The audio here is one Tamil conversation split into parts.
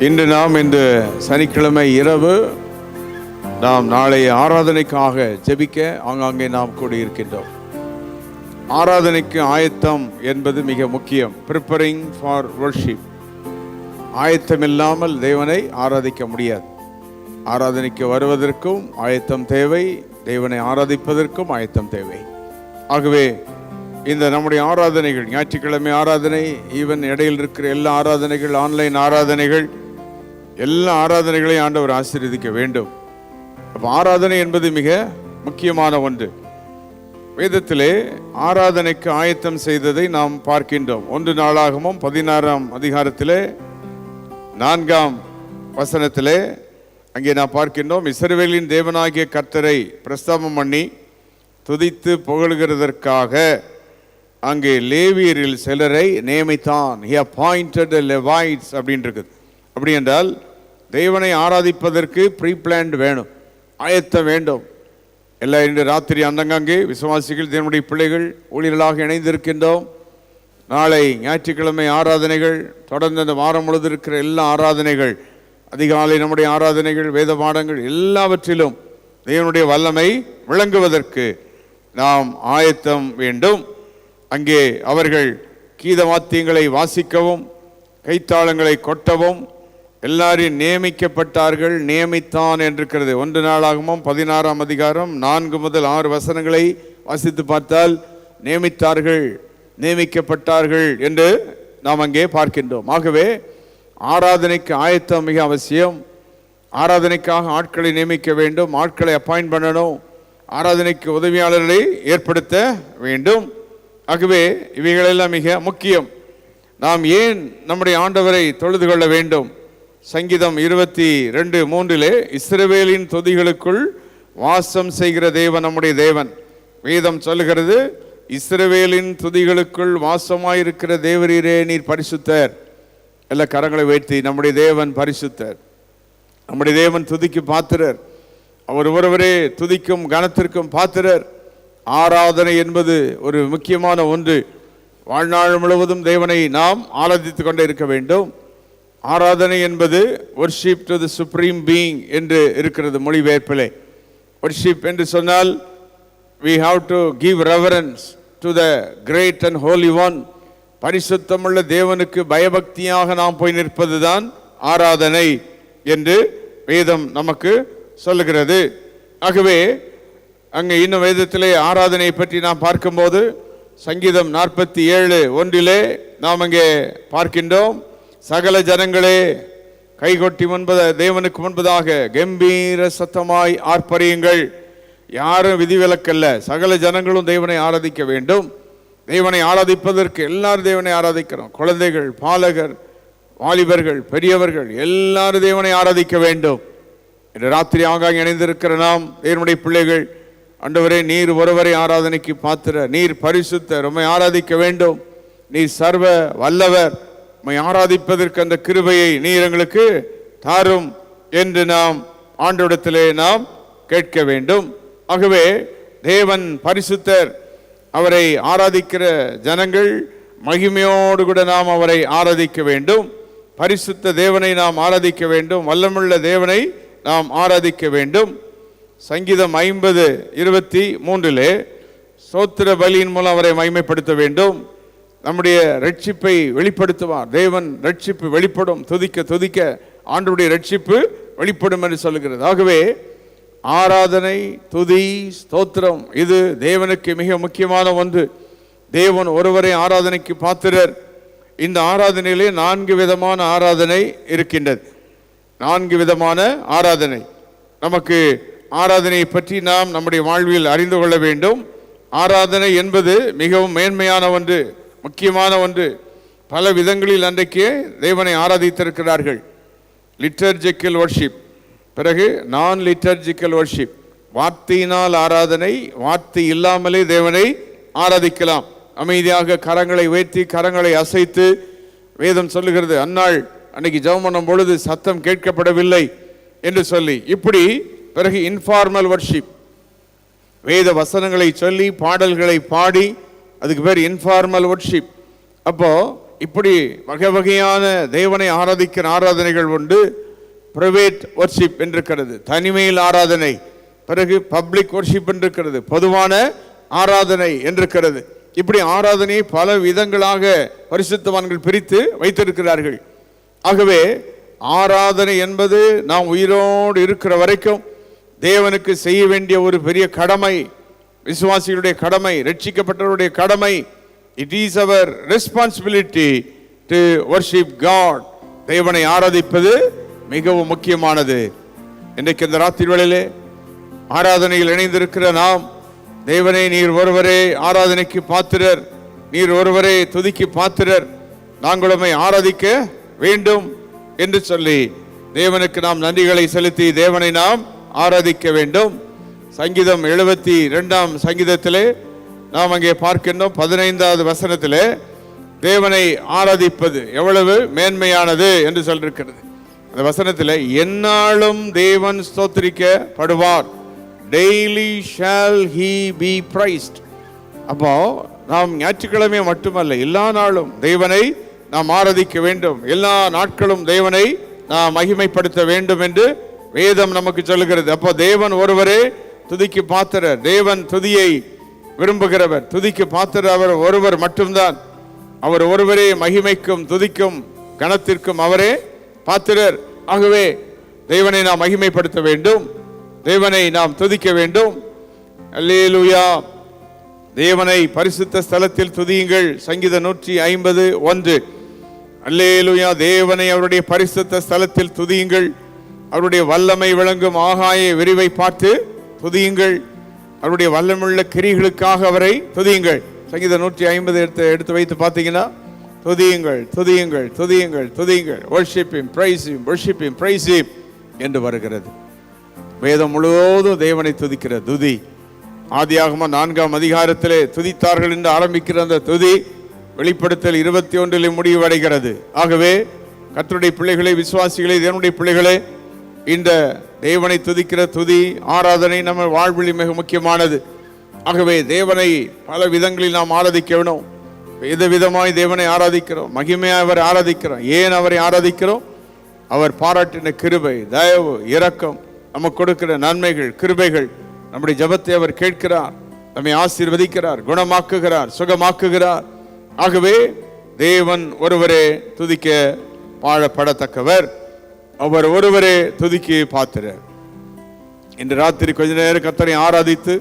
இன்று நாம் இந்த சனிக்கிழமை இரவு நாம் நாளை ஆராதனைக்காக ஜெபிக்க ஆங்காங்கே நாம் கூடியிருக்கின்றோம். ஆராதனைக்கு ஆயத்தம் என்பது மிக முக்கியம். Preparing for worship. ஆயத்தம் இல்லாமல் தேவனை ஆராதிக்க முடியாது. ஆராதனைக்கு வருவதற்கும் ஆயத்தம் தேவை, தேவனை ஆராதிப்பதற்கும் ஆயத்தம் தேவை. ஆகவே இந்த நம்முடைய ஆராதனைகள், ஞாயிற்றுக்கிழமை ஆராதனை, ஈவன் இடையில் இருக்கிற எல்லா ஆராதனைகள், ஆன்லைன் ஆராதனைகள், எல்லா ஆராதனைகளையும் ஆண்டவர் ஆசீர்வதிக்க வேண்டும். அப்போ ஆராதனை என்பது மிக முக்கியமான ஒன்று. வேதத்திலே ஆராதனைக்கு ஆயத்தம் செய்ததை நாம் பார்க்கின்றோம். 1 நாளாகமம் 16ஆம் அதிகாரத்திலே 4ஆம் வசனத்திலே அங்கே நாம் பார்க்கின்றோம். இஸ்ரவேலின் தேவனாகிய கர்த்தரை பிரஸ்தாபம் பண்ணி துதித்து புகழ்கிறதற்காக அங்கே லேவியரில் சிலரை நியமித்தான். He appointed the Levites அப்படின்னு இருக்குது. அப்படி என்றால் தேவனை ஆராதிப்பதற்கு ப்ரீ பிளான்ட் வேணும், ஆயத்தம் வேண்டும். எல்லாம் இன்று ராத்திரி அந்தங்கங்கே விசுவாசிகள், தேவனுடைய பிள்ளைகள் ஊழியர்களாக இணைந்திருக்கின்றோம். நாளை ஞாயிற்றுக்கிழமை ஆராதனைகள், தொடர்ந்து அந்த வாரம் முழுவதும் இருக்கிற எல்லா ஆராதனைகள், அதிகாலை நம்முடைய ஆராதனைகள், வேத பாடங்கள், எல்லாவற்றிலும் தேவனுடைய வல்லமை விளங்குவதற்கு நாம் ஆயத்தம் வேண்டும். அங்கே அவர்கள் கீத வாத்தியங்களை வாசிக்கவும் கைத்தாளங்களை கொட்டவும் எல்லாரையும் நியமிக்கப்பட்டார்கள். நியமித்தான் என்றிருக்கிறது. 1 நாளாகமம் 16ஆம் அதிகாரம் 4 முதல் 6 வசனங்களை வாசித்து பார்த்தால் நியமித்தார்கள், நியமிக்கப்பட்டார்கள் என்று நாம் அங்கே பார்க்கின்றோம். ஆகவே ஆராதனைக்கு ஆயத்தம் மிக அவசியம். ஆராதனைக்காக ஆட்களை நியமிக்க வேண்டும், ஆட்களை அப்பாயிண்ட் பண்ணணும், ஆராதனைக்கு உதவியாளர்களை ஏற்படுத்த வேண்டும். ஆகவே இவைகளெல்லாம் மிக முக்கியம். நாம் ஏன் நம்முடைய ஆண்டவரை தொழுது கொள்ள வேண்டும்? சங்கீதம் 22:3 இஸ்ரவேலின் துதிகளுக்குள் வாசம் செய்கிற தேவன் நம்முடைய தேவன். வேதம் சொல்லுகிறது, இஸ்ரவேலின் துதிகளுக்குள் வாசமாயிருக்கிற தேவரீரே நீர் பரிசுத்தர். எல்லா கரங்களை உயர்த்தி, நம்முடைய தேவன் பரிசுத்தர், நம்முடைய தேவன் துதிக்கு பாத்திரர், அவர் ஒருவரே துதிக்கும் கனத்திற்கும் பாத்திரர். ஆராதனை என்பது ஒரு முக்கியமான ஒன்று. வாழ்நாள் முழுவதும் தேவனை நாம் ஆராதித்து கொண்டே இருக்க வேண்டும். ஆராதனை என்பது worship to the supreme being என்று இருக்கிறது மொழிபெயர்ப்பிலே. worship என்று சொன்னால் we have to give reverence to the great and holy one. பரிசுத்தமுள்ள தேவனுக்கு பயபக்தியாக நாம் போய் நிற்பதுதான் ஆராதனை என்று வேதம் நமக்கு சொல்லுகிறது. ஆகவே அங்கே இன்னும் வேதத்திலே ஆராதனை பற்றி நாம் பார்க்கும்போது சங்கீதம் 47:1 நாம் அங்கே பார்க்கின்றோம். சகல ஜனங்களே கைகொட்டி தேவனுக்கு முன்பதாக கம்பீர சத்தமாய் ஆர்ப்பரியுங்கள். யாரும் விதிவிலக்கல்ல, சகல ஜனங்களும் தேவனை ஆராதிக்க வேண்டும். தேவனை ஆராதிப்பதற்கு எல்லாரும் தேவனை ஆராதிக்கிறோம். குழந்தைகள், பாலகர், வாலிபர்கள், பெரியவர்கள் எல்லாரும் தேவனை ஆராதிக்க வேண்டும். இன்று ராத்திரி ஆங்காங்கே இணைந்திருக்கிற நாம் தேவனுடைய பிள்ளைகள், ஆண்டவரே நீர் ஒருவரை ஆராதனைக்கு பாத்திர, நீர் பரிசுத்தர், உம்மை ஆராதிக்க வேண்டும், நீர் சர்வ வல்லவர், உம்மை ஆராதிப்பதற்கு அந்த கிருபையை நீர் எங்களுக்கு தாரும் என்று நாம் ஆண்டவரிடத்திலே நாம் கேட்க வேண்டும். ஆகவே தேவன் பரிசுத்தர், அவரை ஆராதிக்கிற ஜனங்கள் மகிமையோடு கூட நாம் அவரை ஆராதிக்க வேண்டும். பரிசுத்த தேவனை நாம் ஆராதிக்க வேண்டும், வல்லமுள்ள தேவனை நாம் ஆராதிக்க வேண்டும். சங்கீதம் 50:23 ஸ்தோத்திர பலியின் மூலம் அவரை மகிமைப்படுத்த வேண்டும். நம்முடைய ரட்சிப்பை வெளிப்படுத்துவார். தேவன் ரட்சிப்பு வெளிப்படும், துதிக்க துதிக்க ஆண்டவருடைய ரட்சிப்பு வெளிப்படும் என்று சொல்லுகிறது. ஆகவே ஆராதனை, துதி, ஸ்தோத்திரம் இது தேவனுக்கு மிக முக்கியமான ஒன்று. தேவன் ஒருவரை ஆராதனைக்கு பாத்திரர். இந்த ஆராதனையிலே 4 விதமான ஆராதனை இருக்கின்றது. 4 விதமான ஆராதனை. நமக்கு ஆராதனையை பற்றி நாம் நம்முடைய வாழ்வில் அறிந்து கொள்ள வேண்டும். ஆராதனை என்பது மிகவும் மேன்மையான ஒன்று, முக்கியமான ஒன்று. பல விதங்களில் அன்றைக்கே தேவனை ஆராதித்திருக்கிறார்கள். லிட்டர்ஜிக்கல் வர்ஷிப், பிறகு நான் லிட்டர்ஜிக்கல் வர்ஷிப், வார்த்தையினால் ஆராதனை, வார்த்தை இல்லாமலே தேவனை ஆராதிக்கலாம். அமைதியாக கரங்களை உயர்த்தி கரங்களை அசைத்து, வேதம் சொல்லுகிறது அந்நாள் அன்னைக்கு ஜெபம் பண்ணும் பொழுது சத்தம் கேட்கப்படவில்லை என்று சொல்லி. இப்படி பிறகு இன்ஃபார்மல் வர்ஷிப், வேத வசனங்களை சொல்லி பாடல்களை பாடி, அதுக்கு பேர் இன்ஃபார்மல் வர்ஷிப். அப்போ இப்படி வகை வகையான தேவனை ஆராதிக்கிற ஆராதனைகள் உண்டு. பிரைவேட் வர்ஷிப் என்றிருக்கிறது, தனிமையில் ஆராதனை. பிறகு பப்ளிக் வர்ஷிப் என்றிருக்கிறது, பொதுவான ஆராதனை என்றிருக்கிறது. இப்படி ஆராதனையை பல விதங்களாக பரிசுத்தவான்கள் பிரித்து வைத்திருக்கிறார்கள். ஆகவே ஆராதனை என்பது நாம் உயிரோடு இருக்கிற வரைக்கும் தேவனுக்கு செய்ய வேண்டிய ஒரு பெரிய கடமை, விசுவாசிகளுடைய கடமை, ரட்சிக்கப்பட்டவருடைய கடமை. It is our responsibility to worship God. தேவனை ஆராதிப்பது மிகவும் முக்கியமானது. இன்றைக்கு இந்த ராத்திரி வேளையிலே ஆராதனையில் இணைந்திருக்கிற நாம், தேவனை நீர் ஒருவரே ஆராதனைக்கு பாத்திரர், நீர் ஒருவரே துதிக்கு பாத்திரர், நாங்களுமே ஆராதிக்க வேண்டும் என்று சொல்லி தேவனுக்கு நாம் நன்றிகளை செலுத்தி தேவனை நாம் ஆராதிக்க வேண்டும். சங்கீதம் 72ஆம் சங்கீதத்திலே நாம் அங்கே பார்க்கின்றோம் 15வது வசனத்திலே தேவனை ஆராதிப்பது எவ்வளவு மேன்மையானது என்று சொல்லிருக்கிறது. அந்த வசனத்தில் எந்நாளும் தேவன் ஸ்தோத்திரிக்கப்படுவார், daily shall he be praised. அப்போ நாம் ஞாயிற்றுக்கிழமை மட்டுமல்ல, எல்லா நாளும் தேவனை நாம் ஆராதிக்க வேண்டும், எல்லா நாட்களும் தேவனை நாம் மகிமைப்படுத்த வேண்டும் என்று வேதம் நமக்கு சொல்லுகிறது. அப்போ தேவன் ஒருவரே துதிக்கு பாத்திரர், தேவன் துதியை விரும்புகிறவர், துதிக்கு பாத்திரர் அவர் ஒருவர் மட்டும்தான். அவர் ஒருவரே மகிமைக்கும் துதிக்கும் கனத்திற்கும் அவரே பாத்திரர். ஆகவே தேவனை நாம் மகிமைப்படுத்த வேண்டும், தேவனை நாம் துதிக்க வேண்டும். அல்லேலூயா. தேவனை பரிசுத்த ஸ்தலத்தில் துதியுங்கள், சங்கீதம் 151. அல்லேலூயா. தேவனை அவருடைய பரிசுத்த ஸ்தலத்தில் துதியுங்கள், அவருடைய வல்லமை விளங்கும் ஆகாய விரிவை பார்த்து துதியுங்கள், அவருடைய வல்லமுள்ள கிரிகளுக்காக அவரை துதியுங்கள். சங்கீதம் 150 எடுத்து வைத்து பார்த்தீங்கன்னா, துதியுங்கள் துதியுங்கள் துதியுங்கள் துதியுங்கள், worship him, praise him, worship him, praise him என்று வருகிறது. வேதம் முழுவதும் தேவனை துதிக்கிற துதி. ஆதியாகமம் 4ஆம் அதிகாரத்திலே துதித்தார்கள் என்று ஆரம்பிக்கிற அந்த துதி வெளிப்படுத்தல் 21 முடிவடைகிறது. ஆகவே கர்த்தருடைய பிள்ளைகளே, விசுவாசிகளே, தேவனுடைய பிள்ளைகளே, இந்த தேவனை துதிக்கிற துதி ஆராதனை நம்ம வாழ்வில் மிக முக்கியமானது. ஆகவே தேவனை பல விதங்களில் நாம் ஆராதிக்க வேணும். விதவிதமாய் தேவனை ஆராதிக்கிறோம், மகிமையாக அவரை ஆராதிக்கிறோம். ஏன் அவரை ஆராதிக்கிறோம்? அவர் பாராட்டின கிருபை, தயவு, இரக்கம், நமக்கு கொடுக்கிற நன்மைகள், கிருபைகள். நம்முடைய ஜெபத்தை அவர் கேட்கிறார், நம்மை ஆசீர்வதிக்கிறார், குணமாக்குகிறார், சுகமாக்குகிறார். ஆகவே தேவன் ஒருவரே துதிக்க பாழப்படத்தக்கவர், அவர் ஒருவரே துதிக்கு பாத்திரர். இன்று ராத்திரி கொஞ்ச நேரம் கர்த்தரை ஆராதித்து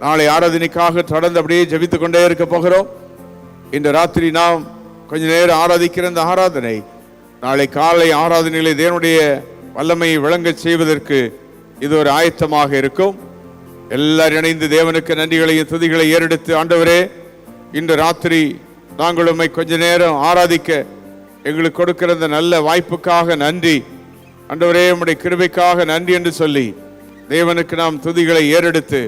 நாளை ஆராதனைக்காக தொடர்ந்து அப்படியே ஜெபித்துக் கொண்டே இருக்க போகிறோம். இந்த ராத்திரி நாம் கொஞ்ச நேரம் ஆராதிக்கிற இந்த ஆராதனை நாளை காலை ஆராதனையிலே தேவனுடைய வல்லமையை விளங்க செய்வதற்கு இது ஒரு ஆயத்தமாக இருக்கும். எல்லாரும் இணைந்து தேவனுக்கு நன்றிகளையும் துதிகளை ஏறெடுத்து, ஆண்டவரே, இன்று ராத்திரி நாங்கள் உம்மை கொஞ்ச நேரம் ஆராதிக்க எங்களுக்கு கொடுக்கிற இந்த நல்ல வாய்ப்புக்காக நன்றி. ஆண்டவரே, உம்முடைய கிருபைக்காக நன்றி என்று சொல்லி தேவனுக்கு நாம் துதிகளை ஏறெடுத்து,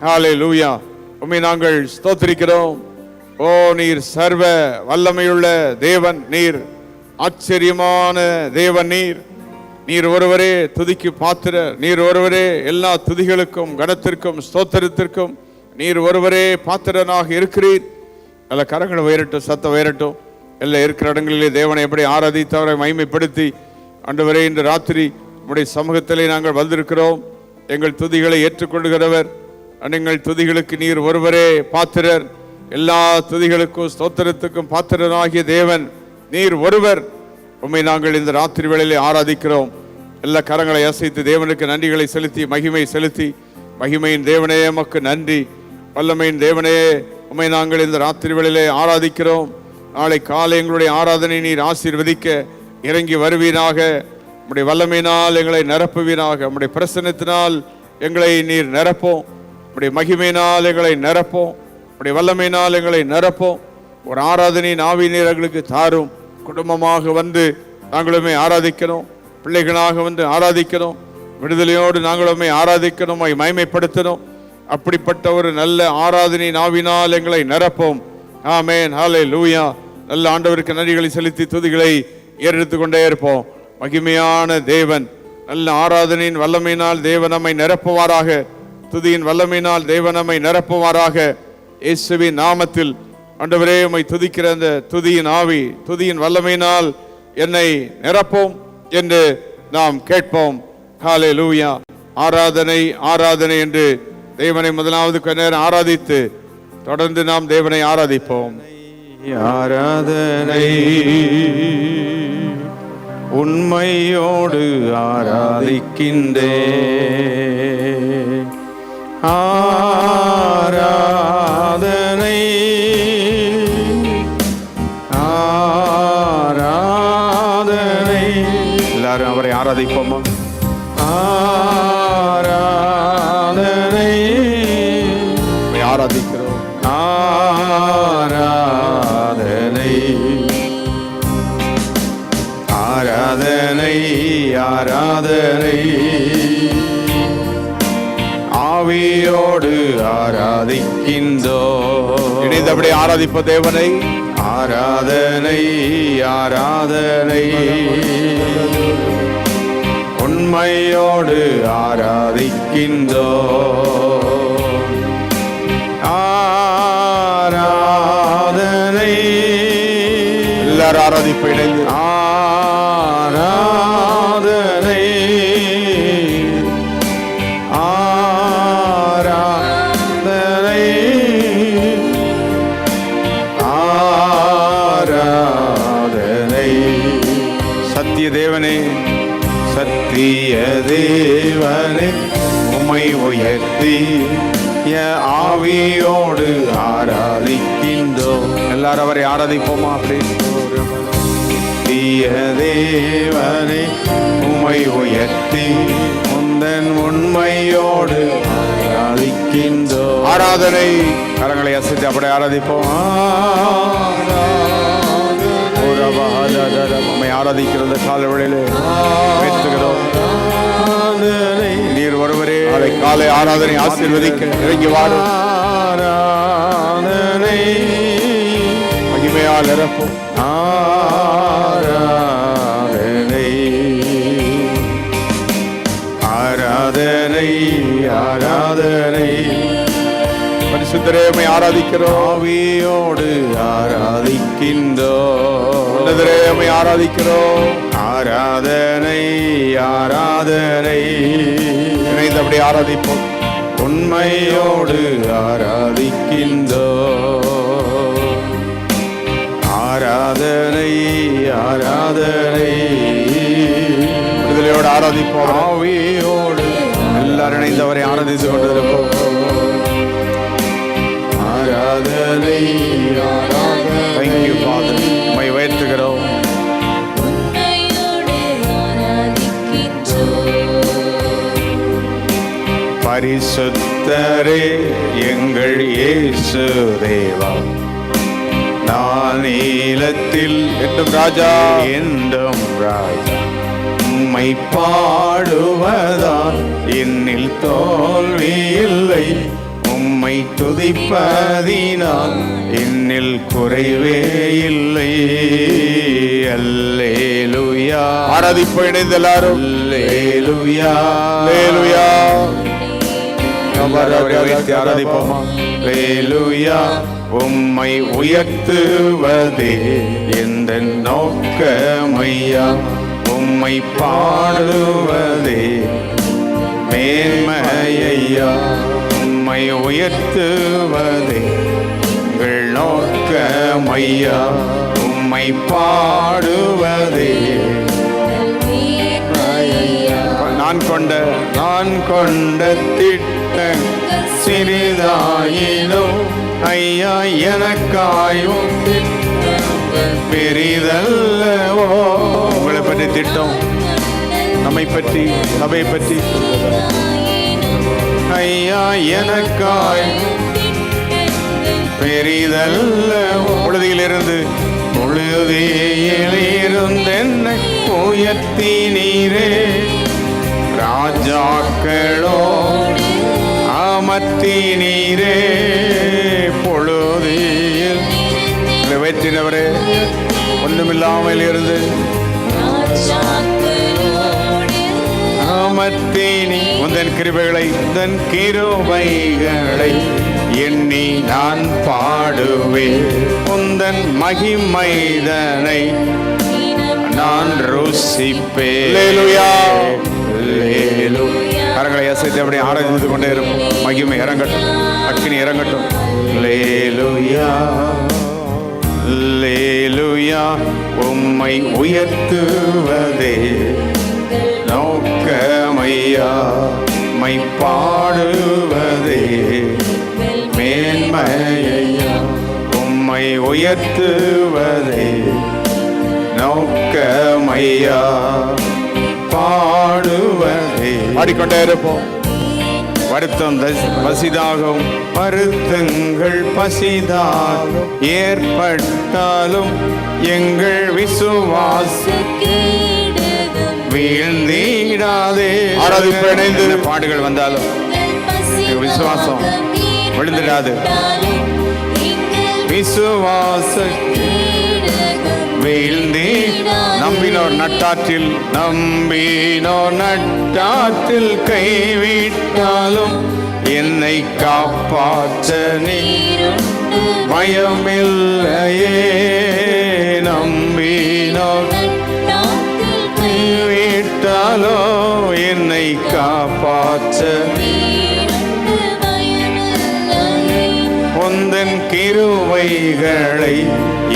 ஹல்லேலூயா, உம்மை நாங்கள் ஸ்தோத்திரிக்கிறோம். ஓ, நீர் சர்வ வல்லமையுள்ள தேவன், நீர் ஆச்சரியமான தேவன், நீர் ஒருவரே துதிக்கு பாத்திரர், நீர் ஒருவரே எல்லா துதிகளுக்கும் கனத்திற்கும் ஸ்தோத்திரத்திற்கும் நீர் ஒருவரே பாத்திரனாக இருக்கிறீர். எல்லா கரங்களை உயரட்டும், சத்தம் உயரட்டும். எல்லாம் இருக்கிற இடங்களிலே தேவனை எப்படி ஆராதித்து அவரை மகிமைப்படுத்தி, ஆண்டவரே, இன்று ராத்திரி உம்முடைய சமூகத்திலே நாங்கள் வந்திருக்கிறோம். எங்கள் துதிகளை ஏற்றுக்கொள்கிறவர், எங்கள் துதிகளுக்கு நீர் ஒருவரே பாத்திரர், எல்லா துதிகளுக்கும் ஸ்தோத்திரத்துக்கும் பாத்திரனாகிய தேவன் நீர் ஒருவர். உம்மை நாங்கள் இந்த ராத்திரி வேளையிலே ஆராதிக்கிறோம். எல்லா கரங்களை அசைத்து தேவனுக்கு நன்றிகளை செலுத்தி மகிமை செலுத்தி, மகிமையின் தேவனே எமக்கு நன்றி, வல்லமையின் தேவனே உம்மை நாங்கள் இந்த ராத்திரி வேளையிலே ஆராதிக்கிறோம். நாளை காலை எங்களுடைய ஆராதனை நீர் ஆசீர்வதிக்க இறங்கி வருவீராக. உம்முடைய வல்லமையினால் எங்களை நிரப்புவீராக. உம்முடைய பிரசன்னத்தினால் எங்களை நீர் நிரப்போம். உம்முடைய மகிமையினால் எங்களை நிரப்போம். உம்முடைய வல்லமையினால் எங்களை நிரப்போம். ஒரு ஆராதனை நாவி நீர் எங்களுக்கு தாரும். குடும்பமாக வந்து நாங்களுமே ஆராதிக்கணும், பிள்ளைகளாக வந்து ஆராதிக்கணும், விடுதலையோடு நாங்களுமே ஆராதிக்கணும், மகிமைப்படுத்தணும். அப்படிப்பட்ட ஒரு நல்ல ஆராதனை நாவினால் எங்களை நிரப்போம். ஆமென், ஹல்லேலூயா. நல்ல ஆண்டவருக்கு நன்றிகளை செலுத்தி துதிகளை ஏறெடுத்து கொண்டே இருப்போம். மகிமையான தேவன், நல்ல ஆராதனையின் வல்லமையினால் தேவன் நம்மை நிரப்புவாராக. துதியின் வல்லமையினால் தேவன் நம்மை நிரப்புவாராக. இயேசுவின் நாமத்தில் ஆண்டவரே, உம்மை துதிக்கிற அந்த துதியின் ஆவி, துதியின் வல்லமையினால் என்னை நிரப்போம் என்று நாம் கேட்போம். ஹல்லேலூயா. ஆராதனை ஆராதனை என்று தேவனை முதலாவது கொஞ்ச நேரம் ஆராதித்து தொடர்ந்து நாம் தேவனை ஆராதிப்போம். ஆராதனை உண்மையோடு ஆராதிக்கின்றே, ஆராதனை ஆராதனை. எல்லாரும் அவரை ஆராதிப்போமா? ஆராதனை ஆராதிக்கிறோம். ஆராதனை ஆராதனை ஆராதனை ஆவியோடு ஆராதிக்கின்றோ. இணைந்தபடி ஆராதிப்ப தேவனை. ஆராதனை ஆராதனை உண்மையோடு ஆராதிக்கின்றோ. ஆராதனை எல்லாரும் ஆராதிப்ப இணைந்து. ஆராதனை ஆராதனை ஆராதனை. சத்திய தேவனே, சத்திய தேவனே, உம்மை உயர்த்தி ஆவியோடு ஆராதிக்கின்றோ. எல்லாரும் அவரை ஆராதிப்போமா? அப்படி சத்திய தேவனே, உம்மை உயர்த்தி முந்தன் உண்மையோடு ஆராதிக்கின்றோ. ஆராதனை. கரங்களை அசைத்து அப்படி ஆராதிப்போம். உம்மை ஆராதிக்கிறது கால வேளையிலே பேசுகிறோம். நீர் ஒருவரே காலை ஆராதனை ஆசீர்வதிக்க இறங்கி வாரும். ஆராதனை மகிமையால் நிரப்பும். ஆராதனை ஆராதனை ஆராதனை. பரிசுத்தரே, உம்மை ஆராதிக்கிறோம். ஆவியோடு ஆராதிக்கின்றோ. உன்னதரே, உம்மை ஆராதிக்கிறோம். ஆராதனை ஆராதனை இணைந்தபடி ஆராதிப்போம். உண்மையோடு ஆராதிக்கின்றோ. ஆராதனை ஆராதனை விடுதலையோடு ஆராதிப்போம். ஆவியோடு எல்லாரும் இணைந்தவரை ஆராதித்து கொண்டிருப்போம். ஆராதனை ஆராதனை. Thank you, Father. உம்மை உயர்த்துகிறோம். பரிசுத்தரே, எங்கள் இயேசு தேவா, நான் நீலத்தில் என்றும் ராஜா என்றும் ராஜா, உம்மை பாடுவதால் என்னில் தோல்வி இல்லை, உம்மை துதிப்பதினால் என்னில் குறைவே இல்லை. அல்லேலூயா. ஆராதிப்போம் இணைந்து எல்லாரும். அல்லேலூயா அல்லேலூயா. ஆராதிப்போமா? அல்லேலூயா. உம்மை உயர்த்துவதே எந்த நோக்கமையா, உம்மை பாடுவதே மேன்மையா, உம்மை உயர்த்துவதே எங்கள் நோக்கமையா, உம்மை பாடுவதே. நான் கொண்ட திட்டம் சிறிதாயினும் ஐயா எனக்காயும் பெரிதல்லவோ. உங்களை பற்றி திட்டம், நம்மை பற்றி, சபை பற்றி ஐயா எனக்காய் பெரிதல்லவோ. பொழுதியிலிருந்து என்னை உயர்த்தினீரே, ராஜாக்களோ அமர்த்தினீரே. பொழுதில் வெற்றினவரே, ஒன்றுமில்லாமல் இருந்து நாமத்தினி உந்தன் கிருபைகளை எண்ணி நான் பாடுவேன். உந்தன் மகிமைதனை நான் ருசிப்பேன். கரங்களை அசைத்து அப்படியே ஆராய்ந்து கொண்டே இருக்கும். மகிமை இறங்கட்டும், அக்கினி இறங்கட்டும். லேலுயா லேலுயா, உம்மை உயர்த்துவதே நோக்கமையா, மை பாடுவதே மேன்மையா, உம்மை உயர்த்துவதே நோக்கமையா, பாடுவதே. பாடிக்கொண்டே இருப்போம். வருத்தம் பசிதாகும், வருத்தங்கள் பசிதாகும் ஏற்பட்டாலும் எங்கள் விசுவாசம் வீழ்ந்திடாதே. இணைந்து பாடுகள் வந்தாலும் விசுவாசம் விழுந்திடாது. விசுவாச வீழ்ந்தி நம்பினோர் நட்டாற்றில் கைவிட்டாலும் என்னை காப்பாற்ற நீ பயமில்லையே. நம்பினோர் கைவிட்டாலோ என்னை காப்பாற்ற உந்தன் கிருபைகளை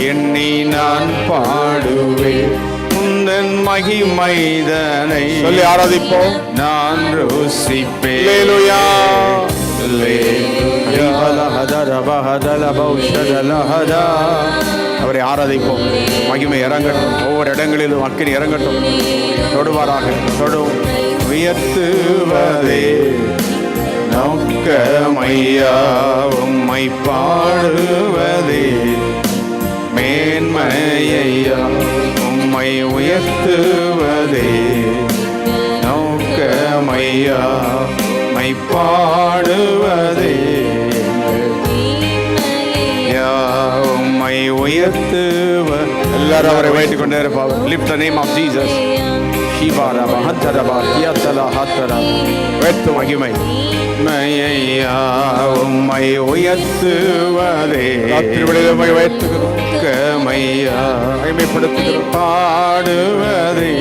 எண்ணி நான் பாடுவேன். உந்தன் மகிமைதனை சொல்லி ஆராதிப்போம். நான் ருசிப்பேன். அல்லேலூயா அவரை ஆராதிப்போம். மகிமை இறங்கட்டும், ஒவ்வொரு இடங்களிலும் அக்கினி இறங்கட்டும். தொடுவாராக, தொடும் உயர்த்துவதே நோக்கமையா, உம்மை பாடுவதே மேன்மையா, உம்மை உயர்த்துவதே நோக்கமையா, மை பாடுவதே உம்மை உயர்த்துவ. எல்லாரும் அவரை வைத்துக் கொண்டே இருப்பார். Lift the name of Jesus. மகிமை மையா, உம்மை உயர்த்துவதே திருவிழமை வைத்துகிறோம். மையா மகிமைப்படுத்துகிறோம், பாடுவதே.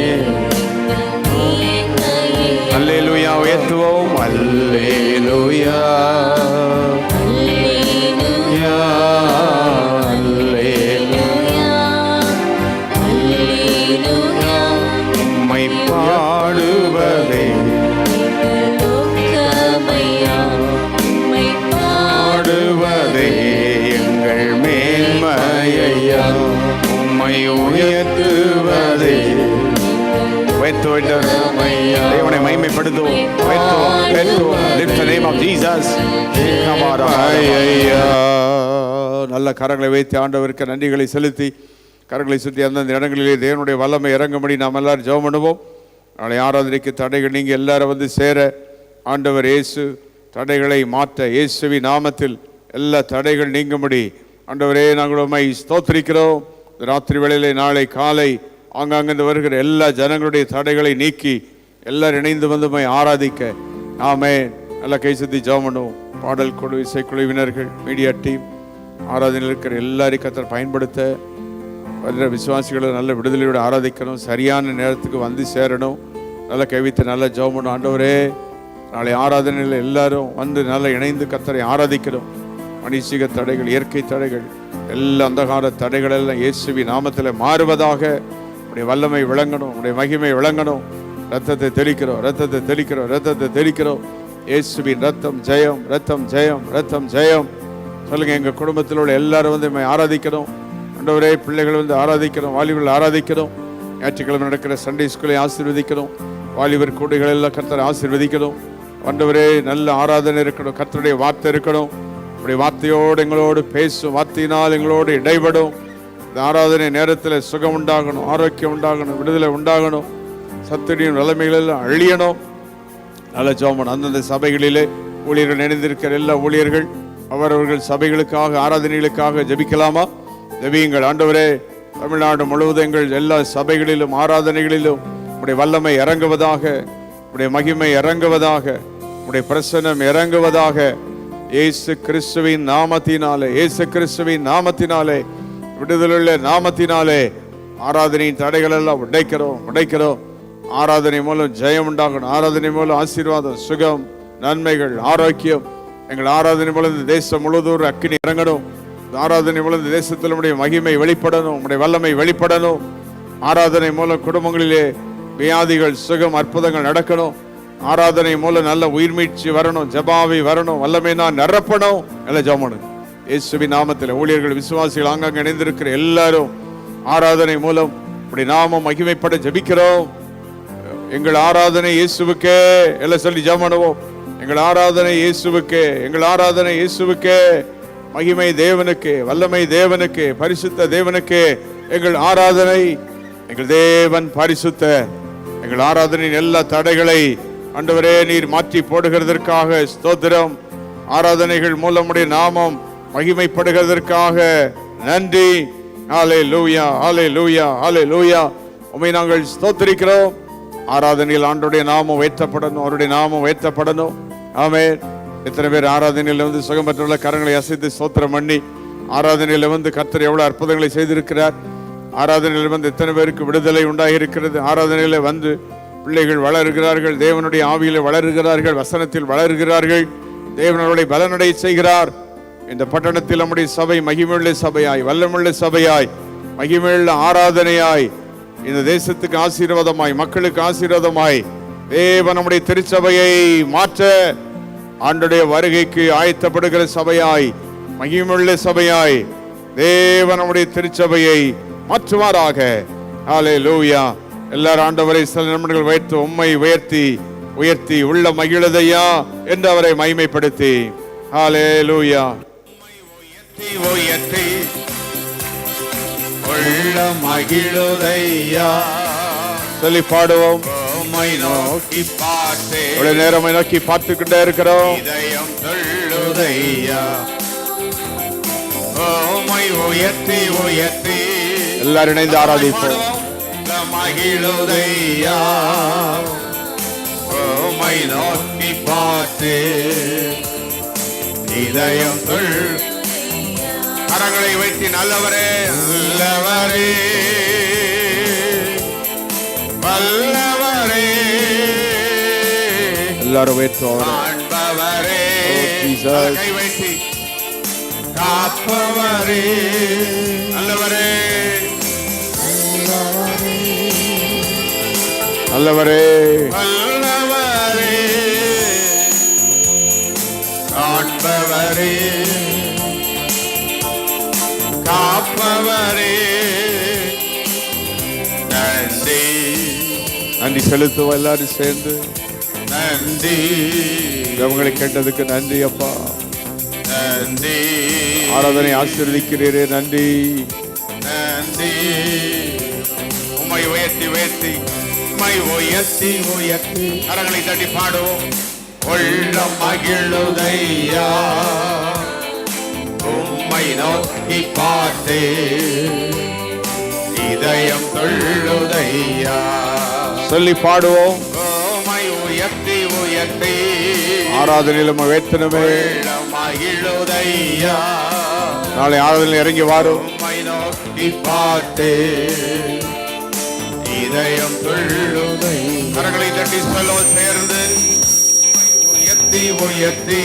அல்லேலூயா உயர்த்துவோம். அல்லேலூயா உம்மை பாடுவதே பாடுவதே எங்கள் மேன்மையா, உம்மை உயர்த்துவதே. தேவனை மகிமைப்படுத்துவோம். நல்ல கரங்களை வைத்து ஆண்டவருக்கு நன்றிகளை செலுத்தி கரங்களை சுற்றி அந்தந்த இடங்களிலே தேவனுடைய வல்லமை இறங்கும்படி நாம் எல்லாரும் ஜெபம் பண்ணுவோம். நாளை ஆராதனைக்கு தடைகள் நீங்கள் எல்லாரும் வந்து சேர ஆண்டவர் இயேசு தடைகளை மாற்ற இயேசுவின் நாமத்தில் எல்லா தடைகள் நீங்கும்படி ஆண்டவரே நாங்கள் உம்மை ஸ்தோத்திரிக்கிறோம். ராத்திரி வேளையிலே நாளை காலை ஆங்காங்கிருந்து வருகிற எல்லா ஜனங்களுடைய தடைகளை நீக்கி எல்லாரும் இணைந்து வந்து உம்மை ஆராதிக்க ஆமென். நல்லா கை சுற்றி ஜெபம் பண்ணுவோம். பாடல் குழு, இசைக்குழுவினர்கள், மீடியா டீம், ஆராதனையில் இருக்கிற எல்லாரையும் கர்த்தர் பயன்படுத்த வர்ற விசுவாசிகளை நல்ல விடுதலையோடு ஆராதிக்கணும். சரியான நேரத்துக்கு வந்து சேரணும். நல்லா கைவித்து நல்லா ஜெபம் பண்ணணும். ஆண்டவரே நாளை ஆராதனையில் எல்லாரும் வந்து நல்லா இணைந்து கர்த்தரை ஆராதிக்கணும். மனுஷிக தடைகள், இயற்கை தடைகள், எல்லா அந்தகார தடைகள் எல்லாம் இயேசுவின் நாமத்தில் மாறுவதாக. உடைய வல்லமை விளங்கணும், உடைய மகிமை விளங்கணும். ரத்தத்தை தெளிக்கிறோம், ரத்தத்தை தெளிக்கிறோம், ரத்தத்தை தெளிக்கிறோம். இயேசுவின் ரத்தம் ஜெயம், ரத்தம் ஜெயம், ரத்தம் ஜெயம். சொல்லுங்க, எங்கள் குடும்பத்தில் உள்ள எல்லாரும் வந்து ஆராதிக்கணும். ஆண்டவரே பிள்ளைகள் வந்து ஆராதிக்கணும், வாலிபர்கள் ஆராதிக்கணும். ஞாயிற்றுக்கிழமை நடக்கிற சண்டே ஸ்கூலை ஆசீர்வதிக்கணும். வாலிபர் கூடைகள் எல்லாம் கர்த்தரை ஆசீர்வதிக்கணும். ஆண்டவரே நல்ல ஆராதனை இருக்கணும், கர்த்தருடைய வார்த்தை இருக்கணும். அப்படி வார்த்தையோடு எங்களோடு பேசும், வார்த்தையினால் எங்களோடு இடைபடும். இந்த ஆராதனை நேரத்தில் சுகம் உண்டாகணும், ஆரோக்கியம் உண்டாகணும், விடுதலை உண்டாகணும், சத்துடியின் நிலைமைகள் எல்லாம் அழியணும். நல்ல ஜெபம். அந்தந்த சபைகளிலே ஊழியர்கள் இணைந்திருக்கிற எல்லா ஊழியர்கள் அவரவர்கள் சபைகளுக்காக ஆராதனைகளுக்காக ஜெபிக்கலாமா? ஜெபியுங்கள். ஆண்டவரே தமிழ்நாடு முழுவதும் எங்கள் எல்லா சபைகளிலும் ஆராதனைகளிலும் உடைய வல்லமை இறங்குவதாக. உடைய மகிமை இறங்குவதாக, உடைய பிரசன்னம் இறங்குவதாக. இயேசு கிறிஸ்துவின் நாமத்தினாலே, இயேசு கிறிஸ்துவின் நாமத்தினாலே, விடுதலுள்ள நாமத்தினாலே ஆராதனையின் தடைகள் எல்லாம் உடைக்கிறோம். ஆராதனை மூலம் ஜெயம் உண்டாகணும். ஆராதனை மூலம் ஆசீர்வாதம், சுகம், நன்மைகள், ஆரோக்கியம். எங்கள் ஆராதனை மூலம் இந்த தேசம் முழுவதும் அக்கினி இறங்கணும். ஆராதனை மூலம் இந்த தேசத்தில் உடைய மகிமை வெளிப்படணும், உடைய வல்லமை வெளிப்படணும். ஆராதனை மூலம் குடும்பங்களிலே வியாதிகள், சுகம், அற்புதங்கள் நடக்கணும். ஆராதனை மூலம் நல்ல உயிர்மீட்சி வரணும், ஜபாவி வரணும், வல்லமை நான் நிரப்பணும். எல்லாம் ஜெபம் இயேசுவின் நாமத்தில். ஊழியர்கள், விசுவாசிகள், ஆங்காங்க இணைந்திருக்கிற எல்லாரும் ஆராதனை மூலம் இப்படி நாம மகிமைப்பட ஜெபிக்கிறோம். எங்கள் ஆராதனை இயேசுவுக்கே. எல்லாம் சொல்லி ஜெபம். எங்கள் ஆராதனை இயேசுவுக்கே, எங்கள் ஆராதனை இயேசுவுக்கே. மகிமை தேவனுக்கு, வல்லமை தேவனுக்கு, பரிசுத்த தேவனுக்கு எங்கள் ஆராதனை. எங்கள் தேவன் பரிசுத்த. எங்கள் ஆராதனையின் எல்லா தடைகளை ஆண்டவரே நீர் மாற்றி போடுகிறதற்காக ஸ்தோத்திரம். ஆராதனைகள் மூலம் உடைய நாமம் மகிமைப்படுகிறதற்காக நன்றி. ஹல்லேலூயா, ஹல்லேலூயா, ஹல்லேலூயா. உம்மை நாங்கள் ஸ்தோத்திரிக்கிறோம். ஆராதனையில் ஆண்டவருடைய நாமம் உயர்த்தப்படணும், அவருடைய நாமம் உயர்த்தப்படணும். ஆமென். எத்தனை பேர் ஆராதனையில் வந்து சுகம் பெற்றுள்ள கரங்களை அசைத்து ஸ்தோத்திரம் பண்ணி ஆராதனையில் வந்து கர்த்தர் எவ்வளவு அற்புதங்களை செய்திருக்கிறார். ஆராதனையில் வந்து எத்தனை பேருக்கு விடுதலை உண்டாகி இருக்கிறது. ஆராதனையில் வந்து பிள்ளைகள் வளருகிறார்கள், தேவனுடைய ஆவியில வளருகிறார்கள், வசனத்தில் வளருகிறார்கள். தேவனுடைய பலனடை செய்கிறார். இந்த பட்டணத்தில் நம்முடைய சபை மகிமையுள்ள சபையாய், வல்லமுள்ள சபையாய், மகிமையுள்ள ஆராதனையாய், இந்த தேசத்துக்கு ஆசீர்வாதமாய், மக்களுக்கு ஆசீர்வாதமாய் தேவன் நம்முடைய திருச்சபையை மாற்ற ஆண்டுடைய வருகைக்கு ஆயத்தப்படுகிற சபையாய், மகிமையுள்ள சபையாய் தேவன் நம்முடைய திருச்சபையை மாற்றுவாராக. ஹல்லேலூயா. எல்லாரும் ஆண்டவரை சில நிமிடங்கள் வைத்து உம்மை உயர்த்தி உள்ள மகிழுதையா என்று அவரை மகிமைப்படுத்தி ஹல்லேலூயா. உயர்த்தி உள்ள மகிழுதையா சொல்லி பாடுவோம். உம்மை நோக்கி பார்த்து இவ்வளவு நேரம் நோக்கி பார்த்துக்கிட்டே இருக்கிறோம். இதயம் சொல்லுதையா. உம்மை உயர்த்தி எல்லாரும் இணைந்து ஆராதிப்போம். மகிழுதையா. உம்மை நோக்கி பார்த்து இதயம் கரங்களை வைத்து நல்லவரே, நல்லவரே, வல்லவரே, எல்லாரும் காண்பவரே, கை வைத்து காப்பவரே, நல்லவரே, நல்லவரே, வல்லவரே, காண்பவரே, காப்பவரே, நன்றி. நன்றி செலுத்துவோம் எல்லாரும் சேர்ந்து. நன்றி. அவங்களை கேட்டதுக்கு நன்றி அப்பா. நன்றி. ஆராதனை ஆசீர்வதிக்கிறீரே, நன்றி. நன்றி. உம்மை உயர்த்தி உம்மை உயர்த்தி கரங்களை தட்டி பாடுவோம். உள்ளம் மகிழுதையா. உம்மை நோக்கி பார்த்து இதயம் துள்ளுதையா சொல்லி பாடுவோம். உம்மை உயர்த்தி ஆராதனையில் வேத்தனமே மகிழுதையா. நாளை ஆராதனையில் இறங்கி வாரும். உம்மை நோக்கி பார்த்து இதயம் துள்ளுதை. கரங்களை தட்டி சொல்லுவோம் சேர்ந்து. உயர்த்தி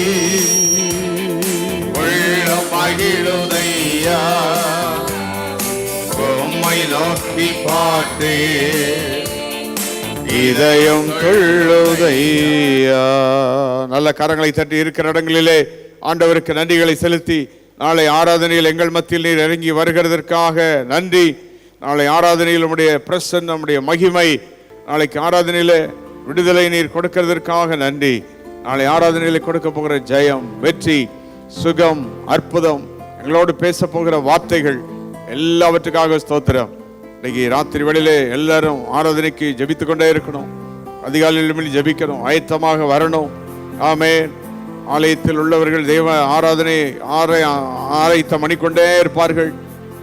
மகிழுதையா. உம்மை நோக்கி பார்த்து இதயம் துள்ளுதையா. நல்ல கரங்களை தட்டி இருக்கிற இடங்களிலே ஆண்டவருக்கு நன்றிகளை செலுத்தி நாளை ஆராதனையில் எங்கள் மத்தியில் நீர் இறங்கி வருகிறதற்காக நன்றி. நாளை ஆராதனையில் நம்முடைய பிரசன்னம், நம்முடைய மகிமை, நாளைக்கு ஆராதனையில் விடுதலை நீர் கொடுக்கிறதற்காக நன்றி. நாளை ஆராதனையில் கொடுக்க போகிற ஜெயம், வெற்றி, சுகம், அற்புதம், எங்களோடு பேச போகிற வார்த்தைகள் எல்லாவற்றுக்காக ஸ்தோத்திரம். இன்னைக்கு ராத்திரி வேளையிலே எல்லாரும் ஆராதனைக்கு ஜெபித்து கொண்டே இருக்கணும். அதிகாலையில் ஜெபிக்கணும், ஆயத்தமாக வரணும். ஆமென். ஆலயத்தில் உள்ளவர்கள் தேவ ஆராதனை ஆயத்தம் பண்ணிக்கொண்டே இருப்பார்கள்.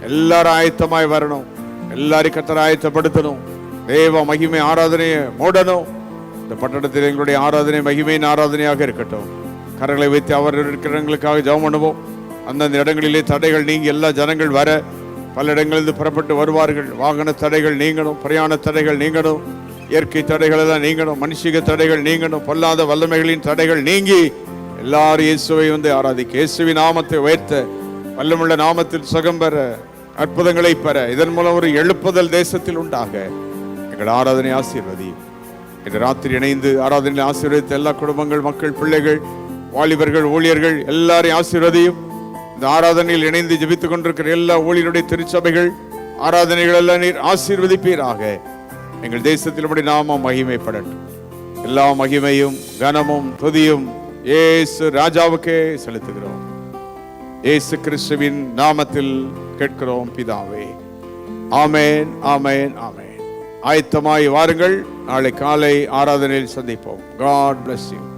எல்லாரும் ஆயத்தமாய் வரணும். எல்லாரும் கர்த்தரை ஆயத்தப்படுத்தணும். தேவ மகிமை ஆராதனையை மூடணும். இந்த பட்டணத்தில் எங்களுடைய ஆராதனை மகிமையின் ஆராதனையாக இருக்கட்டும். கரங்களை வைத்து அவர் இருக்கிறவங்களுக்காக ஜெபம் பண்ணுவோம். அந்தந்த இடங்களிலே தடைகள் நீங்கி எல்லா ஜனங்கள் வர பல இடங்களிலிருந்து புறப்பட்டு வருவார்கள். வாகன தடைகள் நீங்கணும், பிரயாண தடைகள் நீங்கணும், இயற்கை தடைகள் எல்லாம் நீங்கணும், மனுஷிக தடைகள் நீங்கணும், பொல்லாத வல்லமைகளின் தடைகள் நீங்கி எல்லாரும் இயேசுவை வந்து ஆராதிக்க, இயேசுவின் நாமத்தை உயர்த்த, வல்லமுள்ள நாமத்தில் சுகம் பெற, அற்புதங்களை பெற, இதன் மூலம் ஒரு எழுப்புதல் தேசத்தில் உண்டாக எங்கள் ஆராதனை ஆசீர்வதி. இன்று ராத்திரி இணைந்து ஆராதனை ஆசீர்வதித்த எல்லா குடும்பங்கள், மக்கள், பிள்ளைகள், வாலிபர்கள், ஊழியர்கள் எல்லாரையும் ஆசீர்வதியும். இந்த ஆராதனையில் இணைந்து ஜெபித்துக் கொண்டிருக்கிற எல்லா ஊழியருடைய திருச்சபைகள், ஆராதனைகள் எல்லாம் நீர் ஆசீர்வதிப்பீராக. எங்கள் தேசத்தில் உம்முடைய நாமம் மகிமைப்படட்டும். எல்லா மகிமையும் கனமும் துதியும் இயேசு ராஜாவுக்கே செலுத்துகிறோம். இயேசு கிறிஸ்துவின் நாமத்தில் கேட்கிறோம் பிதாவே. ஆமென், ஆமென், ஆமென். ஆயத்தமாய் வாருங்கள். நாளை காலை ஆராதனையில் சந்திப்போம். God bless you.